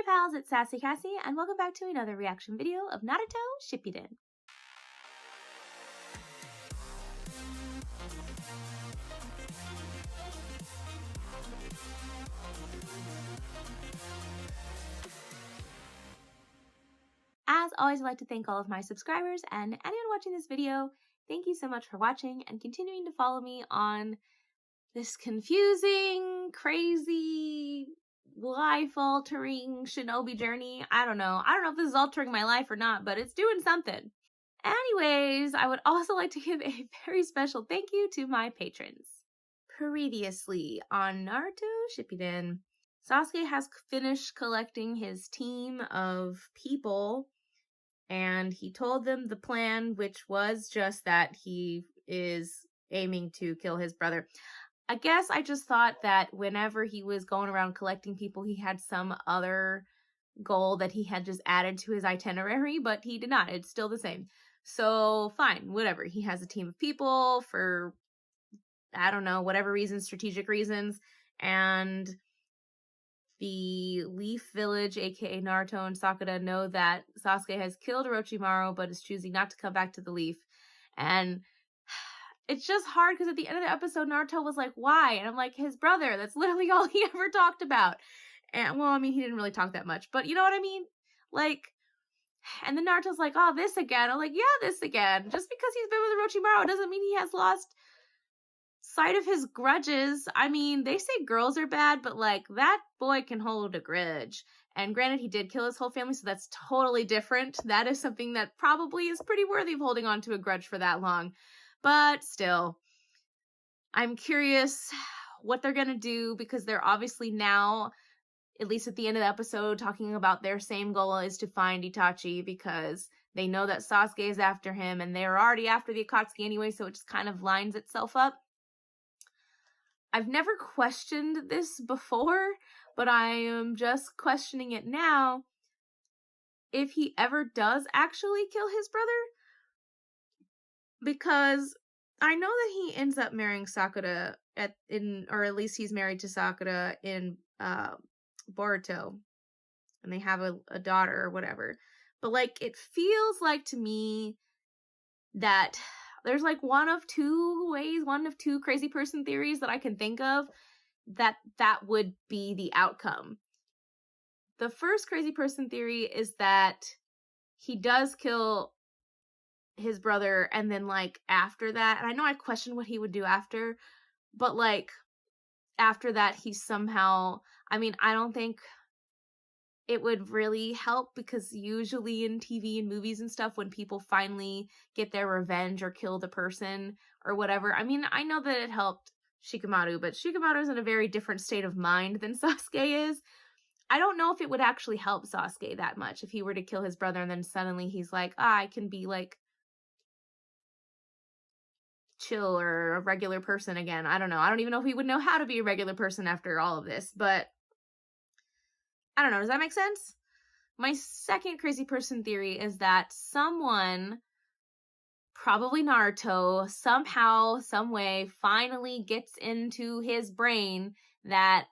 Hey pals, it's Sassy Cassie, and welcome back to another reaction video of Naruto Shippuden. As always, I'd like to thank all of my subscribers and anyone watching this video. Thank you so much for watching and continuing to follow me on this confusing, crazy, life-altering shinobi journey. I don't know if this is altering my life or not, but it's doing something. Anyways, I would also like to give a very special thank you to my patrons. Previously on Naruto Shippuden, Sasuke has finished collecting his team of people, and he told them the plan, which was just that he is aiming to kill his brother. I guess I just thought that whenever he was going around collecting people, he had some other goal that he had just added to his itinerary, but he did not. It's still the same. So fine, whatever. He has a team of people for, I don't know, whatever reasons, strategic reasons, and the Leaf Village, aka Naruto and Sakura, know that Sasuke has killed Orochimaru, but is choosing not to come back to the Leaf. And it's just hard because at the end of the episode, Naruto was like, why? And I'm like, his brother. That's literally all he ever talked about. And, well, I mean, he didn't really talk that much, but you know what I mean? Like, and then Naruto's like, oh, this again. I'm like, yeah, this again. Just because he's been with Orochimaru doesn't mean he has lost sight of his grudges. I mean, they say girls are bad, but like, that boy can hold a grudge. And granted, he did kill his whole family, so that's totally different. That is something that probably is pretty worthy of holding on to a grudge for that long. But still, I'm curious what they're gonna do, because they're obviously now, at least at the end of the episode, talking about their same goal is to find Itachi, because they know that Sasuke is after him, and they're already after the Akatsuki anyway, so it just kind of lines itself up. I've never questioned this before, but I am just questioning it now. If he ever does actually kill his brother, because I know that he ends up marrying Sakura or at least he's married to Sakura in Boruto, and they have a daughter or whatever. But like, it feels like to me that there's like one of two crazy person theories that I can think of that would be the outcome. The first crazy person theory is that he does kill his brother, and then like after that, and I know I questioned what he would do after, but like after that he somehow, I mean, I don't think it would really help, because usually in TV and movies and stuff, when people finally get their revenge or kill the person or whatever, I mean, I know that it helped Shikamaru, but Shikamaru's in a very different state of mind than Sasuke is. I don't know if it would actually help Sasuke that much if he were to kill his brother and then suddenly he's like, I can be like chill or a regular person again. I don't know. I don't even know if he would know how to be a regular person after all of this, but I don't know. Does that make sense? My second crazy person theory is that someone, probably Naruto, somehow, some way, finally gets into his brain that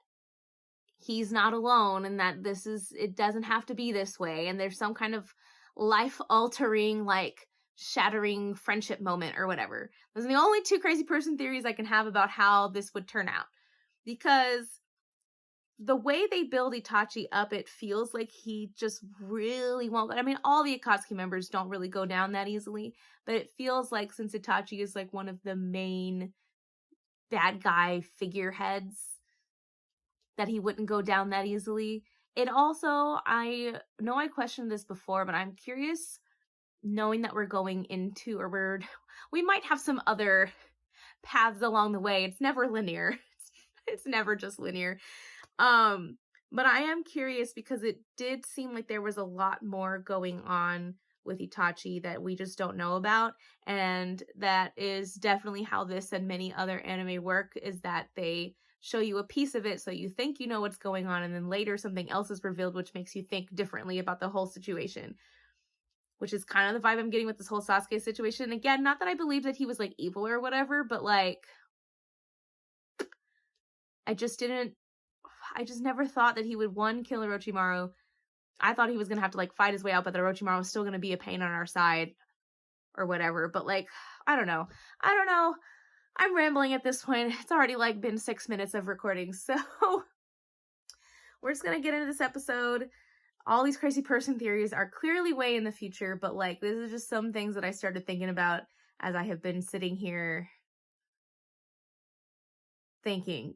he's not alone and that it doesn't have to be this way. And there's some kind of life-altering, like, shattering friendship moment or whatever. Those are the only two crazy person theories I can have about how this would turn out. Because the way they build Itachi up, it feels like he just really won't. I mean, all the Akatsuki members don't really go down that easily, but it feels like since Itachi is like one of the main bad guy figureheads, that he wouldn't go down that easily. It also, I know I questioned this before, but I'm curious, knowing that we're going into, or we might have some other paths along the way. It's never linear. It's never just linear. But I am curious, because it did seem like there was a lot more going on with Itachi that we just don't know about, and that is definitely how this and many other anime work, is that they show you a piece of it so you think you know what's going on, and then later something else is revealed which makes you think differently about the whole situation, which is kind of the vibe I'm getting with this whole Sasuke situation. Again, not that I believe that he was like evil or whatever, but like, I just never thought that he would, one, kill Orochimaru, I thought he was gonna have to like fight his way out, but that Orochimaru was still gonna be a pain on our side or whatever. But like, I don't know. I'm rambling at this point. It's already like been 6 minutes of recording, so we're just gonna get into this episode. All these crazy person theories are clearly way in the future, but like, this is just some things that I started thinking about as I have been sitting here thinking.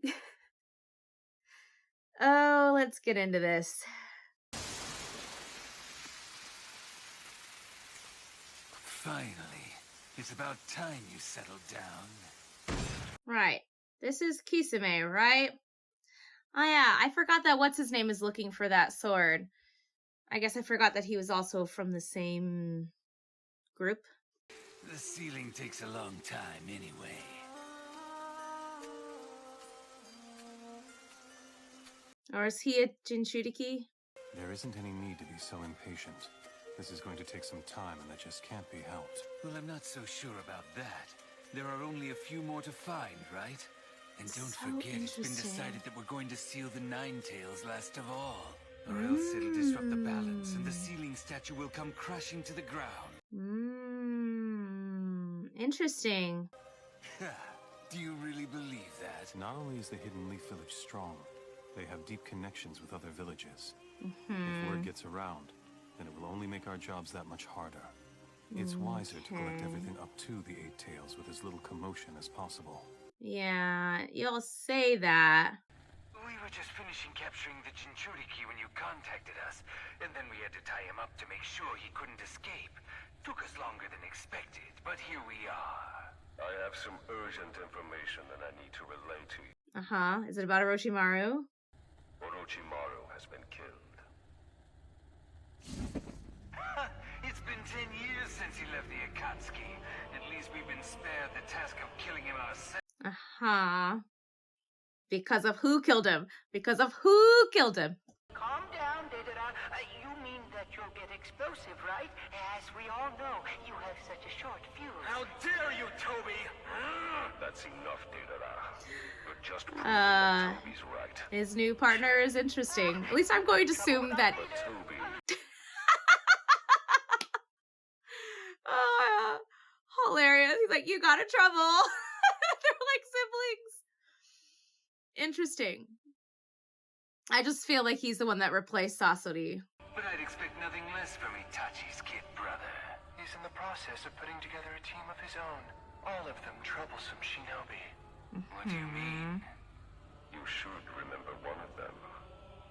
Oh, let's get into this. Finally, it's about time you settled down. Right. This is Kisame, right? Oh yeah, I forgot that what's his name is looking for that sword. I guess I forgot that he was also from the same group. The sealing takes a long time anyway. Or is he a Jinchuriki? There isn't any need to be so impatient. This is going to take some time, and that just can't be helped. Well, I'm not so sure about that. There are only a few more to find, right? And don't forget, it's been decided that we're going to seal the Nine Tails last of all. Or else it'll disrupt the balance, and the sealing statue will come crashing to the ground. Interesting. Do you really believe that? Not only is the Hidden Leaf Village strong, they have deep connections with other villages. If word gets around, then it will only make our jobs that much harder. It's wiser to collect everything up to the Eight Tails with as little commotion as possible. Yeah, you'll say that. We were just finishing capturing the Jinchuriki when you contacted us, and then we had to tie him up to make sure he couldn't escape. Took us longer than expected, but here we are. I have some urgent information that I need to relay to you. Is it about Orochimaru? Orochimaru has been killed. It's been 10 years since he left the Akatsuki. At least we've been spared the task of killing him ourselves. Because of who killed him? Because of who killed him? Calm down, Dedera. You mean that you'll get explosive, right? As we all know, you have such a short fuse. How dare you, Toby! That's enough, Dedera. You're just proving that Toby's right. His new partner is interesting. At least I'm going to assume that... But Toby... Oh, hilarious. He's like, you got in trouble. They're like siblings. Interesting. I just feel like he's the one that replaced Sasori. But I'd expect nothing less from Itachi's kid brother. He's in the process of putting together a team of his own. All of them troublesome shinobi. What do you mean? You should remember one of them.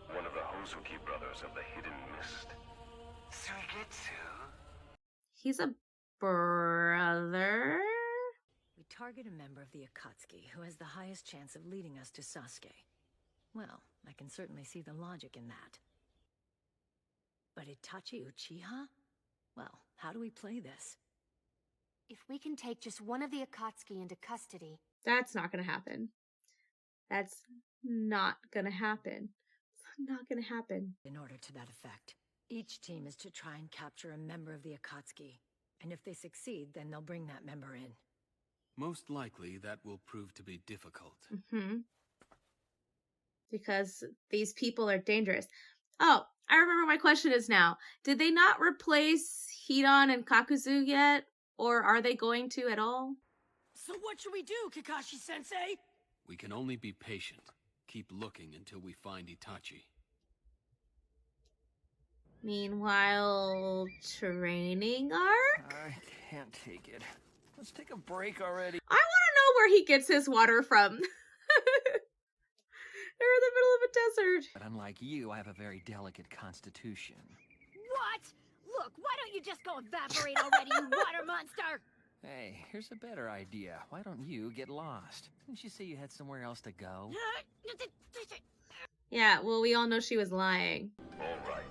One of the Hozuki brothers of the Hidden Mist. Suigetsu? He's a brother? We target a member of the Akatsuki who has the highest chance of leading us to Sasuke. Well, I can certainly see the logic in that. But Itachi Uchiha? Well, how do we play this? If we can take just one of the Akatsuki into custody... That's not gonna happen. That's not gonna happen. It's not gonna happen. In order to that effect, each team is to try and capture a member of the Akatsuki. And if they succeed, then they'll bring that member in. Most likely, that will prove to be difficult. Because these people are dangerous. Oh, I remember my question is now. Did they not replace Hidan and Kakuzu yet? Or are they going to at all? So what should we do, Kakashi-sensei? We can only be patient. Keep looking until we find Itachi. Meanwhile, training arc? I can't take it. Let's take a break already. I want to know where he gets his water from. They're in the middle of a desert. But unlike you, I have a very delicate constitution. What? Look, why don't you just go evaporate already, you water monster? Hey, here's a better idea. Why don't you get lost? Didn't you say you had somewhere else to go? Yeah, well, we all know she was lying. All right.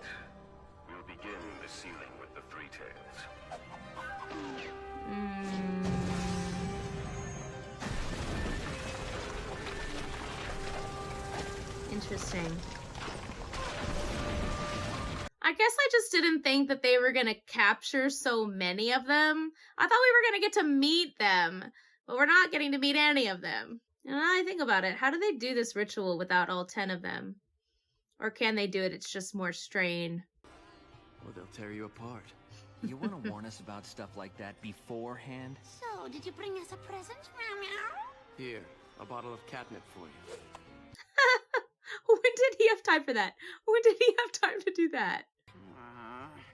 We'll begin the sealing with the Three Tails. Interesting. I guess I just didn't think that they were gonna capture so many of them. I thought we were gonna get to meet them, but we're not getting to meet any of them. And now I think about it, how do they do this ritual without all 10 of them? Or can they do it? It's just more strain. Or they'll tear you apart. You want to warn us about stuff like that beforehand? So, did you bring us a present? Meow meow. Here, a bottle of catnip for you. When did he have time for that? When did he have time to do that?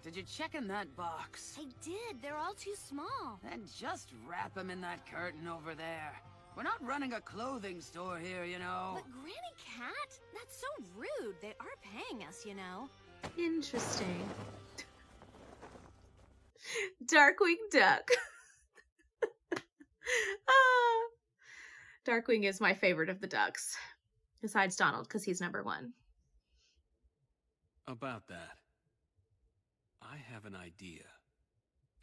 Did you check in that box? I did. They're all too small. Then just wrap them in that curtain over there. We're not running a clothing store here, you know. But Granny Cat? That's so rude. They are paying us, you know. Interesting. Darkwing Duck. Darkwing is my favorite of the ducks. Besides Donald, because he's number one. About that, I have an idea.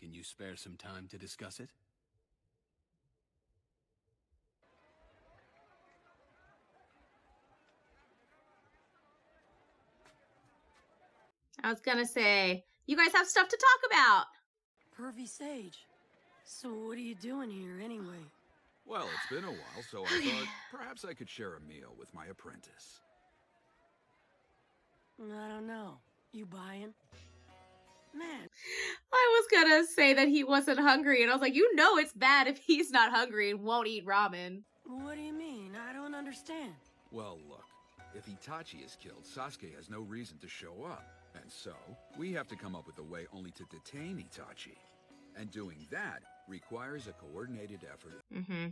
Can you spare some time to discuss it? I was gonna say, you guys have stuff to talk about. Pervy Sage. So what are you doing here anyway? Well, it's been a while, so I thought perhaps I could share a meal with my apprentice. I don't know. You buying? Man. I was gonna say that he wasn't hungry, and I was like, you know it's bad if he's not hungry and won't eat ramen. What do you mean? I don't understand. Well, look. If Itachi is killed, Sasuke has no reason to show up. And so, we have to come up with a way only to detain Itachi. And doing that requires a coordinated effort. Mm-hmm.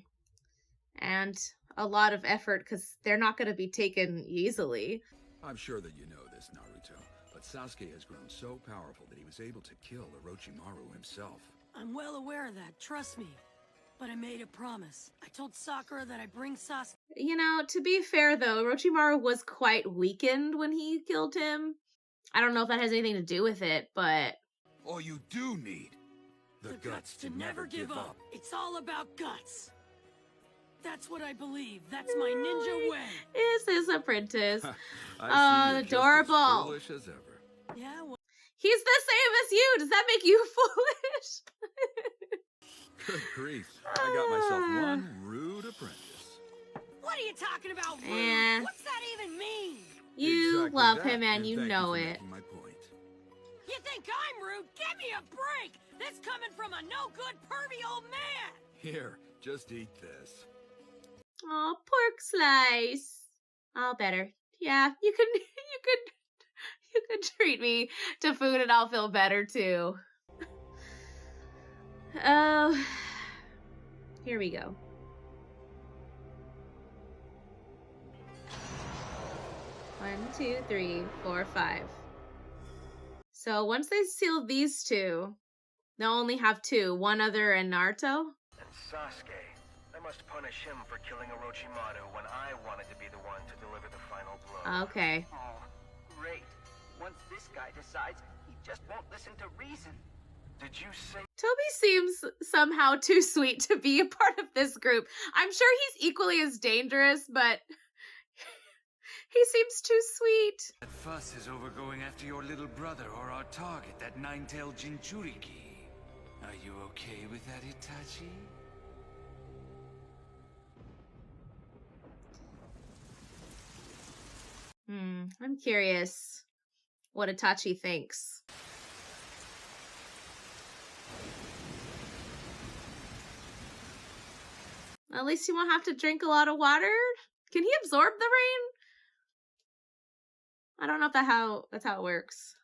And a lot of effort, because they're not going to be taken easily. I'm sure that you know this, Naruto, but Sasuke has grown so powerful that he was able to kill Orochimaru himself. I'm well aware of that, trust me. But I made a promise. I told Sakura that I'd bring Sasuke. You know, to be fair though, Orochimaru was quite weakened when he killed him. I don't know if that has anything to do with it, but... All you do need, the guts to never give up. It's all about guts. That's what I believe. That's my ninja way. Is his apprentice. I see you're adorable. Just as foolish as ever. Yeah, well... He's the same as you. Does that make you foolish? Good grief. I got myself one rude apprentice. What are you talking about, rude? Eh. What's that even mean? You Exactly love that, him and you thank know for it. making my point. You think I'm rude? Give me a break! This coming from a no-good, pervy old man! Here, just eat this. Oh, pork slice. All better. Yeah, you could treat me to food and I'll feel better too. Oh, here we go. One, two, three, four, five. So once they seal these two, they'll only have two. One other and Naruto. And Sasuke. I must punish him for killing Orochimaru when I wanted to be the one to deliver the final blow. Okay. Oh, great. Once this guy decides, he just won't listen to reason. Did you say... Toby seems somehow too sweet to be a part of this group. I'm sure he's equally as dangerous, but he seems too sweet. That fuss is over going after your little brother or our target, that nine-tailed Jinchuriki. Are you okay with that, Itachi? I'm curious what Itachi thinks. At least he won't have to drink a lot of water. Can he absorb the rain? I don't know if that's how it works.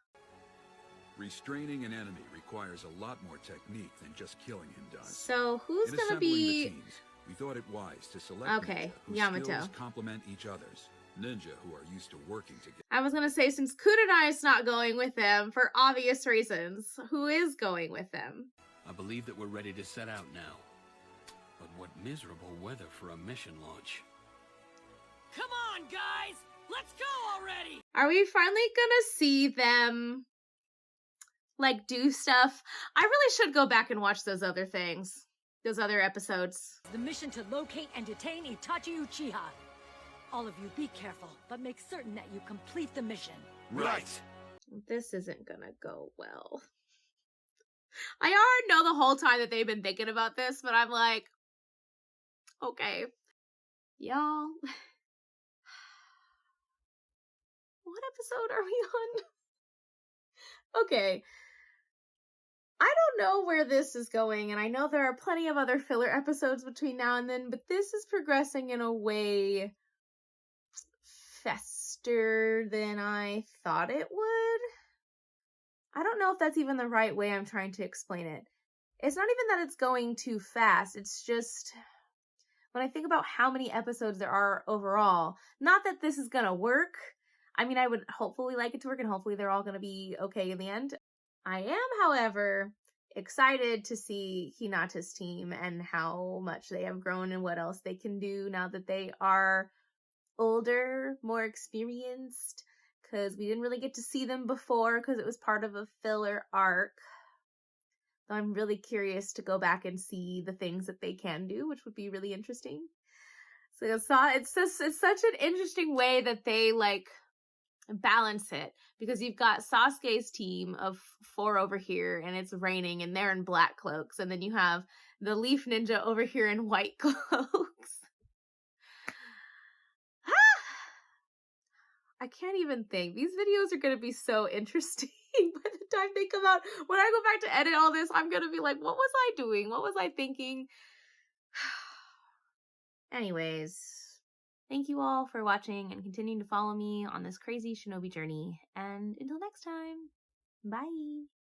Restraining an enemy requires a lot more technique than just killing him does. So who's In gonna assembling be? the teams, we thought it wise to select Okay, ninja whose Yamato. skills complement each other's. Ninja who are used to working together. I was gonna say, since Kurenai is not going with them for obvious reasons, who is going with them? I believe that we're ready to set out now. But what miserable weather for a mission launch. Come on, guys! Let's go already! Are we finally gonna see them, like, do stuff? I really should go back and watch those other things. Those other episodes. The mission to locate and detain Itachi Uchiha. All of you be careful, but make certain that you complete the mission. Right. This isn't gonna go well. I already know the whole time that they've been thinking about this, but I'm like, okay. Y'all. What episode are we on? Okay. I don't know where this is going, and I know there are plenty of other filler episodes between now and then, but this is progressing in a way faster than I thought it would. I don't know if that's even the right way I'm trying to explain it. It's not even that it's going too fast, it's just when I think about how many episodes there are overall, not that this is gonna work. I mean, I would hopefully like it to work, and hopefully they're all gonna be okay in the end. I am, however, excited to see Hinata's team and how much they have grown and what else they can do now that they are older, more experienced, because we didn't really get to see them before because it was part of a filler arc. So I'm really curious to go back and see the things that they can do, which would be really interesting. So it's such an interesting way that they like balance it, because you've got Sasuke's team of 4 over here and it's raining and they're in black cloaks, and then you have the Leaf Ninja over here in white cloaks. I can't even think. These videos are going to be so interesting by the time they come out. When I go back to edit all this, I'm going to be like, what was I doing? What was I thinking? Anyways, thank you all for watching and continuing to follow me on this crazy shinobi journey. And until next time, bye.